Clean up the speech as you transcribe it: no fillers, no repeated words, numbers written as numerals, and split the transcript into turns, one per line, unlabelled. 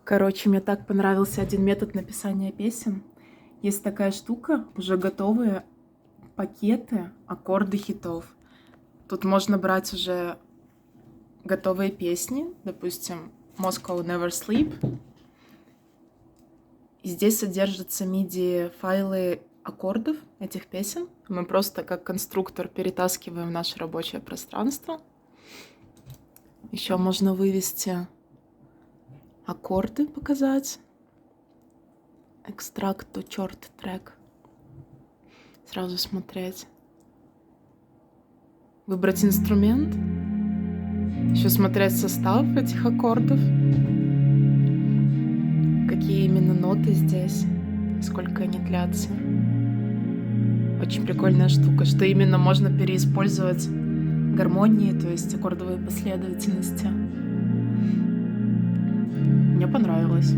Короче, мне так понравился один метод написания песен. Есть такая штука, уже готовые пакеты, аккорды хитов. Тут можно брать уже готовые песни, допустим, Moscow Never Sleep. И здесь содержатся MIDI-файлы аккордов этих песен. Мы просто как конструктор перетаскиваем в наше рабочее пространство. Еще можно вывести аккорды, показать. Extract to chord track. Сразу смотреть. Выбрать инструмент. Еще смотреть состав этих аккордов. Какие именно ноты здесь. Сколько они длятся. Очень прикольная штука, что именно можно переиспользовать гармонии, то есть аккордовые последовательности. Мне понравилось.